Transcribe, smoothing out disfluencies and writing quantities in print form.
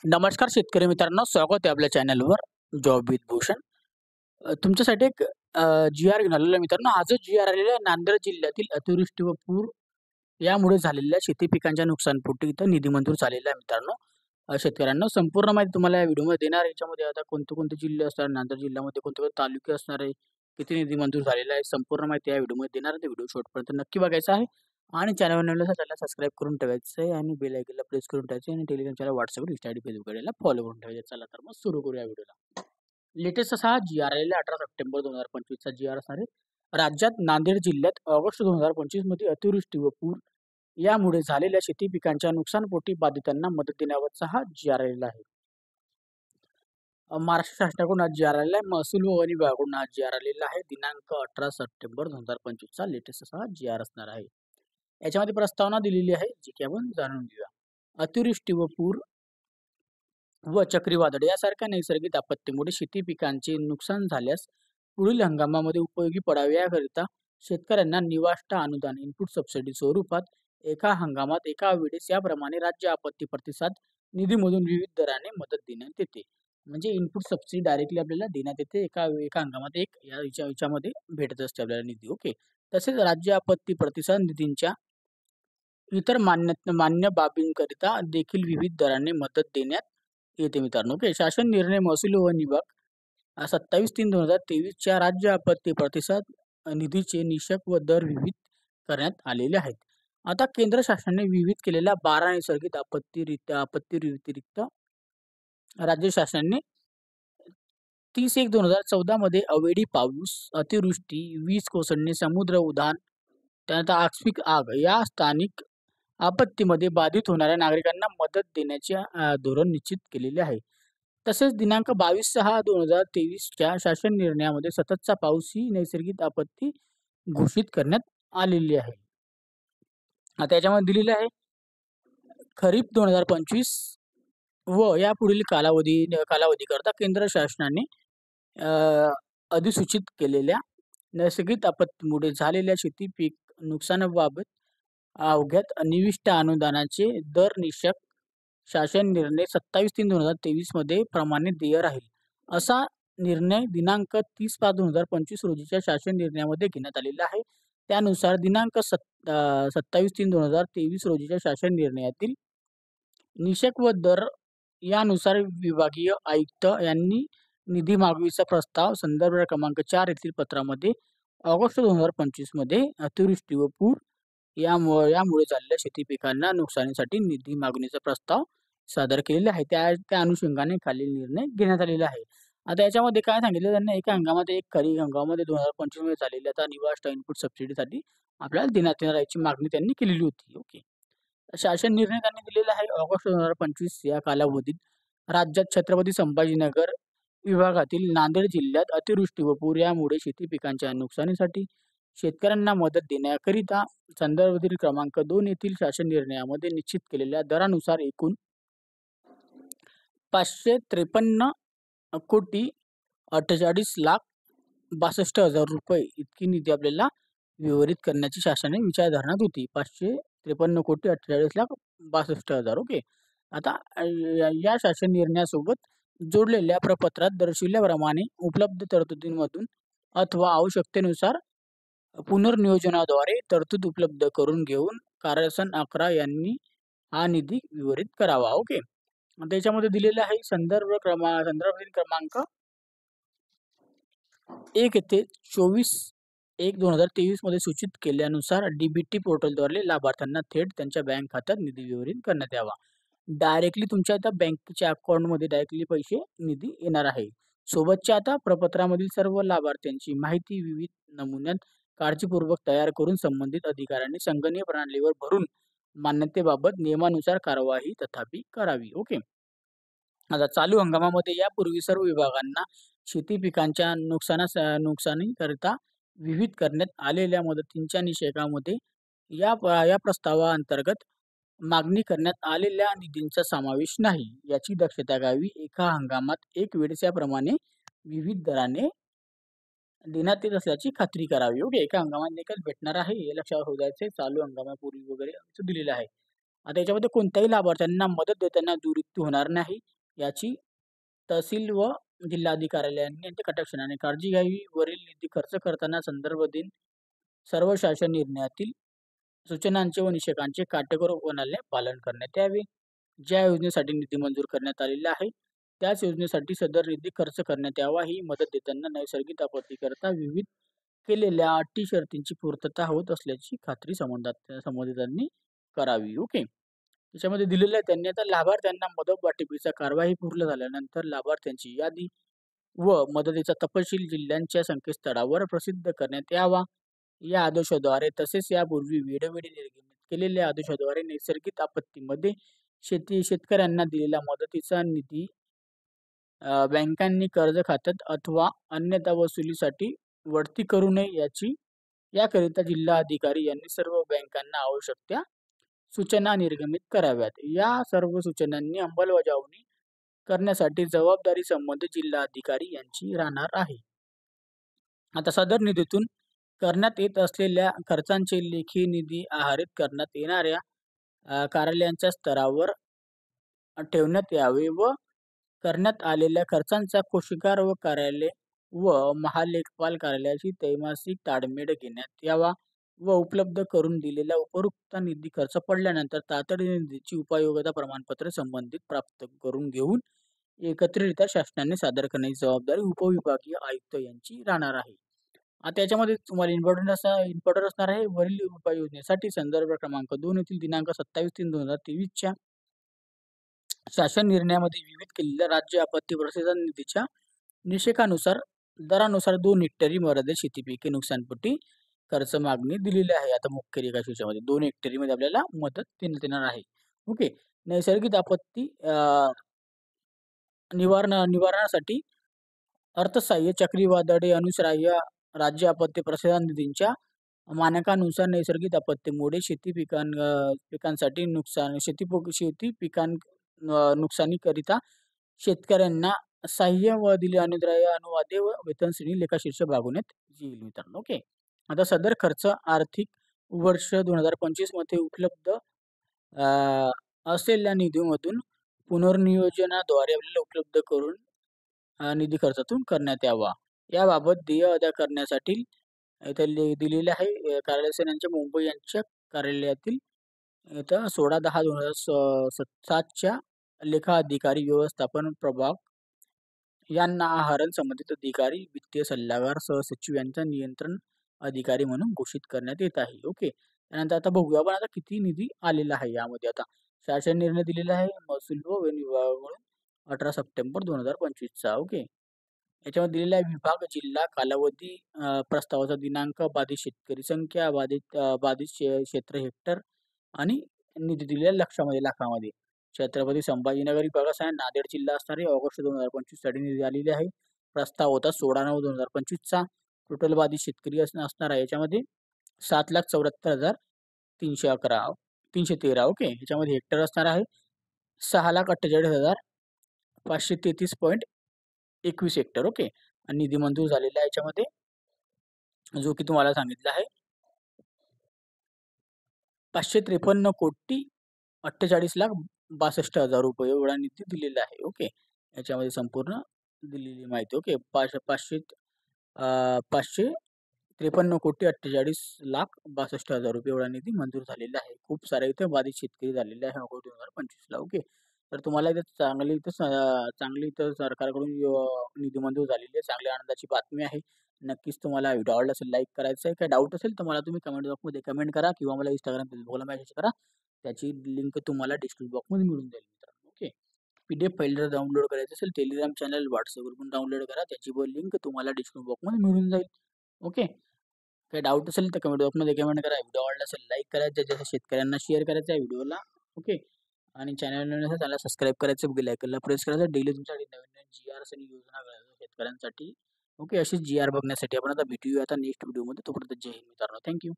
नमस्कार शेतकरी मित्रांनो, स्वागत आहे आपल्या चॅनलवर जॉब विथ भूषण. तुमच्यासाठी एक जी-आर घेऊन आलेलो आहे मित्रांनो. हा जो जी-आर आलेला आहे नांदेड जिल्ह्यातील अतिवृष्टी व पूर यामुळे झालेल्या शेती पिकांच्या नुकसानपोटी इथं निधी मंजूर झालेला आहे मित्रांनो. शेतकऱ्यांना संपूर्ण माहिती तुम्हाला या व्हिडिओमध्ये देणार आहे. याच्यामध्ये आता कोणते-कोणते जिल्हे असणार, नांदेड जिल्ह्यामध्ये कोणते-कोणते तालुके असणार आहे, किती निधी मंजूर झालेला आहे, संपूर्ण माहिती या व्हिडिओमध्ये देणार आहे. व्हिडिओ शेवटपर्यंत नक्की बघायचा आहे आणि चॅनलवर नवीन असेल तर चॅनलला सबस्क्राईब करून ठेवायचं आहे आणि बेल आयकॉनला प्रेस करून ठेवायचं आहे आणि टेलिग्राम चॅनल, WhatsAppवर, Insta आयडी, Facebook आयडीला फॉलो करून ठेवायचं. चला तर मग सुरू करूया व्हिडिओला. लेटेस्ट असा हा जी-आर आलेला 18 सप्टेंबर 2025 चा जी-आर असणार आहे. राज्यात नांदेड जिल्ह्यात ऑगस्ट 2025 मध्ये अतिवृष्टी व पूर यामुळे झालेल्या शेती पिकांच्या नुकसानपोटी बाधितांना मदत देण्याबाबतचा हा जी-आर आलेला आहे. महाराष्ट्र शासनाकडून आज जी-आर आलेला आहे. महसूल व वन विभागाकडून आज जी-आर आलेला आहे. दिनांक 18 सप्टेंबर 2025 चा लेटेस्ट असा हा जी-आर असणार आहे. याच्यामध्ये प्रस्तावना दिलेली आहे, जी की आपण जाणून घेऊया. अतिवृष्टी व पूर व चक्रीवादळ यासारख्या नैसर्गिक आपत्तीमुळे शेती पिकांचे नुकसान झाल्यास पुढील हंगामामध्ये उपयोगी पडावे याकरिता शेतकऱ्यांना निवाष्टा अनुदान इनपुट सबसिडी स्वरूपात एका हंगामात एका वेळेस याप्रमाणे राज्य आपत्ती प्रतिसाद निधीमधून विविध दराने मदत देण्यात येते. म्हणजे इनपुट सबसिडी डायरेक्टली आपल्याला देण्यात येते एका एका हंगामात एक याच्यामध्ये भेटत असते आपल्याला निधी. ओके. तसेच राज्य आपत्ती प्रतिसाद निधींच्या इतर मान्य बाबींकरिता देखील विविध दराने मदत देण्यात येते मित्रांनो. ओके. शासन निर्णय महसूल व वन विभाग 27/3/2023 च्या राज्य आपत्ती प्रतिसाद निधीचे निकष व दर विविध करण्यात आलेले आहेत. आता केंद्र शासनाने विविध केलेल्या 12 नैसर्गिक आपत्ती व्यतिरिक्त राज्य शासनाने 30/1/2014 मध्ये अवेळी पाऊस, अतिवृष्टी, वीज कोसळणे, समुद्र उधाण, त्यानंतर आकस्मिक आग या स्थानिक आपत्तीमध्ये बाधित होणाऱ्या नागरिकांना मदत देण्याचे धोरण निश्चित केलेले आहे. तसेच दिनांक 22/6/2023 च्या शासन निर्णयामध्ये सततचा पाऊस ही नैसर्गिक आपत्ती घोषित करण्यात आलेली आहे. आता याच्यामध्ये दिलेलं आहे खरीप 2025 व यापुढील कालावधीकरता केंद्र शासनाने अ, अधिसूचित केलेल्या नैसर्गिक आपत्तीमुळे झालेल्या शेती पीक नुकसानाबाबत अवघ्यात निविष्ट अनुदानाचे दर निकष शासन निर्णय 27/3/2023 मध्ये प्रमाणित देय राहील. असा निर्णय दिनांक 30/5/2025 रोजीच्या शासन निर्णयामध्ये घेण्यात आलेला आहे. त्यानुसार दिनांक 27/3/2023 रोजीच्या शासन निर्णयातील निकष व दर यानुसार विभागीय आयुक्त यांनी निधी मागणीचा प्रस्ताव संदर्भ क्रमांक 4 येथील पत्रामध्ये ऑगस्ट 2025 मध्ये अतिवृष्टी व पूर यामुळे झालेल्या शेती पिकांना नुकसानीसाठी निधी मागणीचा प्रस्ताव सादर केलेला आहे. त्या अनुषंगाने खालील निर्णय घेण्यात आलेला आहे. आता याच्यामध्ये काय सांगितलं त्यांना, एका हंगामात एक खरीप हंगामामध्ये 2025 मध्ये झालेल्या आता निवास इनपुट सबसिडीसाठी आपल्याला देण्यात येणार याची मागणी त्यांनी केलेली होती. ओके. शासन निर्णय त्यांनी दिलेला आहे ऑगस्ट 2025 या कालावधीत राज्यात छत्रपती संभाजीनगर विभागातील नांदेड जिल्ह्यात अतिवृष्टी व पूर यामुळे शेती पिकांच्या नुकसानीसाठी शेतकऱ्यांना मदत देण्याकरिता संदर्भ क्रमांक 2 येथील शासन निर्णयामध्ये निश्चित केलेल्या दरानुसार एकूण 553,48,62,00,000 रुपये इतकी निधी आपल्याला वितरित करण्याची शासनाने विचारधारणात होती. 553,48,62,00,000. ओके. आता या शासन निर्णयासोबत जोडलेल्या प्रपत्रात दर्शविल्याप्रमाणे उपलब्ध तरतुदींमधून अथवा आवश्यकतेनुसार पुनर्नियोजनाद्वारे तरतूद उपलब्ध करून घेऊन कार्यसन 11 यांनी हा निधी वितरित करावा. ओके. त्याच्यामध्ये दिलेला आहे संदर्भ क्रमांक 1 येथे 24/1/2023 मध्ये सूचित केल्यानुसार डीबीटी पोर्टलद्वारे लाभार्थ्यांना थेट त्यांच्या बँक खात्यात निधी वितरित करण्यात यावा. डायरेक्टली तुमच्या आता बँकेच्या अकाउंटमध्ये डायरेक्टली पैसे निधी येणार आहे. सोबतच्या आता प्रपत्रामधील सर्व लाभार्थ्यांची माहिती विविध नमुन्यात काळजीपूर्वक तयार करून संबंधित अधिकाऱ्यांनी संगणकीय प्रणालीवर भरून मान्यतेबाबत नियमानुसार कार्यवाही तथापि करावी. ओके. आता चालू हंगामामध्ये यापूर्वी सर्व विभागांना शेती पिकांच्या नुकसानीकरिता विविध करण्यात आलेल्या मदतींच्या निकषामध्ये या प्रस्तावाअंतर्गत मागणी करण्यात आलेल्या निधींचा समावेश नाही याची दक्षता घ्यावी. एका हंगामात एक वेळेस याप्रमाणे विविध दराने देण्यात येत असल्याची खात्री करावी. ओके. एका हंगामात एकच भेटणार आहे हे लक्षात ठेवायचं. चालू हंगामापूर्वी वगैरे असं दिलेलं आहे. आता याच्यामध्ये कोणत्याही लाभार्थ्यांना मदत देताना दुरुस्ती होणार नाही याची तहसील व जिल्हाधिकाऱ्यांनी यांची कटाक्षाने काळजी घ्यावी. वरील निधी खर्च करताना संदर्भ दिन सर्व शासन निर्णयातील सूचनांचे व निषेधांचे काटेकोरपणाने पालन करण्यात यावे. ज्या योजनेसाठी निधी मंजूर करण्यात आलेला आहे त्याच योजनेसाठी सदर निधी खर्च करण्यात यावा. ही मदत देताना नैसर्गिक आपत्तीकरता विविध केलेल्या अटी शर्तींची पूर्तता होत असल्याची खात्री संबंधितांनी करावी. ओके. त्याच्यामध्ये दिलेलं आहे त्यांनी आता लाभार्थ्यांना मदत वाटपीचा कारवाई पूर्ण झाल्यानंतर लाभार्थ्यांची यादी व मदतीचा तपशील जिल्ह्यांच्या संकेतस्थळावर प्रसिद्ध करण्यात यावा. या आदेशाद्वारे तसेच यापूर्वी वेळोवेळी निर्गमित केलेल्या आदेशाद्वारे नैसर्गिक आपत्तीमध्ये शेतकऱ्यांना दिलेला मदतीचा निधी बँकांनी कर्ज खात्यात अथवा अन्यथा वसुलीसाठी वळती करू नये याकरिता जिल्हाधिकारी यांनी सर्व बँकांना आवश्यक त्या सूचना निर्गमित कराव्यात. या सर्व सूचनांनी अंमलबजावणी करण्यासाठी जबाबदारी संबंधित जिल्हाधिकारी यांची राहणार आहे. आता सदर निधीतून करण्यात येत असलेल्या खर्चांचे लेखी निधी आहरित करण्यात येणाऱ्या कार्यालयांच्या स्तरावर ठेवण्यात यावे व करण्यात आलेल्या खर्चांचा कोषागार व कार्यालय व महालेखपाल कार्यालयाची त्रैमासिक ताळमेळ घेण्यात यावा व उपलब्ध करून दिलेला उपरोक्त निधी खर्च पडल्यानंतर तातडीने निधीची उपयोगिता प्रमाणपत्र संबंधित प्राप्त करून घेऊन एकत्रितरित्या शासनाने सादर करण्याची जबाबदारी उपविभागीय आयुक्त यांची राहणार आहे. आता याच्यामध्ये तुम्हाला इम्पॉर्टंट असणार आहे. वरील उपाययोजनेसाठी संदर्भ क्रमांक 2 येथील दिनांक 27/3/2023 च्या शासन निर्णयामध्ये विविध केलेल्या राज्य आपत्ती प्रतिसाद निधीच्या निषेधानुसार दरानुसार 2 हेक्टरी मर्यादित शेतीपैकी नुकसानपट्टी खर्च मागणी दिलेली आहे. आता मुख्य रेखांशामध्ये 2 हेक्टरीमध्ये आपल्याला मदत देण्यात येणार आहे. ओके. नैसर्गिक आपत्ती निवारणासाठी अर्थसहाय्य, चक्रीवादळे, अनुश्राव्य राज्य आपत्ती प्रतिसाद निधीच्या मानकानुसार नैसर्गिक आपत्तीमुळे पिकांसाठी शेती नुकसानीकरिता शेतकऱ्यांना सहाय्य व दिले अनुदाने व वेतन श्रेणी लेखाशीर्ष भागवण्यात येईल मित्रांनो. ओके. आता सदर खर्च आर्थिक वर्ष 2025 मध्ये उपलब्ध असलेल्या निधीमधून पुनर्नियोजनाद्वारे आपल्याला उपलब्ध करून निधी खर्चातून करण्यात यावा. याबाबत देय अदा करण्यासाठी इथे दिलेले आहे. कार्यालय यांच्या मुंबई यांच्या कार्यालयातील इथं 16/10/2007 च्या लेखा अधिकारी व्यवस्थापन प्रभाग यांना आहरण संबंधित अधिकारी, वित्तीय सल्लागार, सहसचिव यांचा नियंत्रण अधिकारी म्हणून घोषित करण्यात येत आहे. ओके. त्यानंतर आता बघूया आपण आता किती निधी आलेला आहे यामध्ये. आता शासन निर्णय दिलेला आहे महसूल व वन विभागाकडून 18 सप्टेंबर 2025 चा. ओके. याच्यामध्ये दिलेला आहे विभाग, जिल्हा, कालावधी, प्रस्तावाचा दिनांक, बाधित शेतकरी संख्या, बाधित क्षेत्र हेक्टर आणि निधी दिलेल्या लाखामध्ये. छत्रपती संभाजीनगर विभाग असा आहे, नांदेड जिल्हा असणार आहे. ऑगस्ट 2025 साठी निधी आलेली आहे. प्रस्ताव होता 16/9/2025 चा. टोटल बाधित शेतकरी असणार आहे याच्यामध्ये 7,74,313. ओके. याच्यामध्ये हेक्टर असणार आहे 6,48,533.21 हेक्टर. ओके. आणि निधी मंजूर झालेला आहे याच्यामध्ये जो की तुम्हाला सांगितलं आहे 553,48,62,00,000 रुपये एवढा निधी दिलेला आहे. ओके. याच्यामध्ये संपूर्ण दिलेली माहिती. ओके. 553,48,62,00,000 रुपये एवढा निधी मंजूर झालेला आहे. खूप सारे इथे बाधित शेतकरी झालेले आहे ऑगस्ट 2025 ला. ओके. तर तुम्हाला इथे चांगली इथं सरकारकडून निधी मंजूर झालेली आहे. चांगल्या आनंदाची बातमी आहे. नक्कीच तुम्हाला व्हिडिओ आवडला असेल लाईक करायचं आहे. काही डाऊट असेल तर मला तुम्ही कमेंट बॉक्समध्ये कमेंट करा किंवा मला Instagram फेसबुकला मेसेज करा. त्याची लिंक तुम्हाला डिस्क्रिप्शन बॉक्समध्ये मिळून जाईल मित्रांनो. ओके. PDF फाईल जर डाउनलोड करायचं असेल टेलिग्राम चॅनल, WhatsApp वरून डाउनलोड करा. त्याची लिंक तुम्हाला डिस्क्रिप्शन बॉक्समध्ये मिळून जाईल. ओके. काही डाऊट असेल तर कमेंट बॉक्समध्ये कमेंट करा. व्हिडिओ आवडला असेल लाईक करायचं, ज्याच्या शेतकऱ्यांना शेअर करायचं आहे व्हिडिओला. ओके. आणि चॅनलला सबस्क्राईब करायचं, बेल आयकॉनला प्रेस करायचं. डेली तुमच्यासाठी नवीन GRs आणि योजना शेतकऱ्यांसाठी. ओके. अशीच GR बघण्यासाठी आपण आता भेटूया आता नेक्स्ट व्हिडिओमध्ये. तोपर्यंत जय हिंद मित्रांनो. थँक्यू.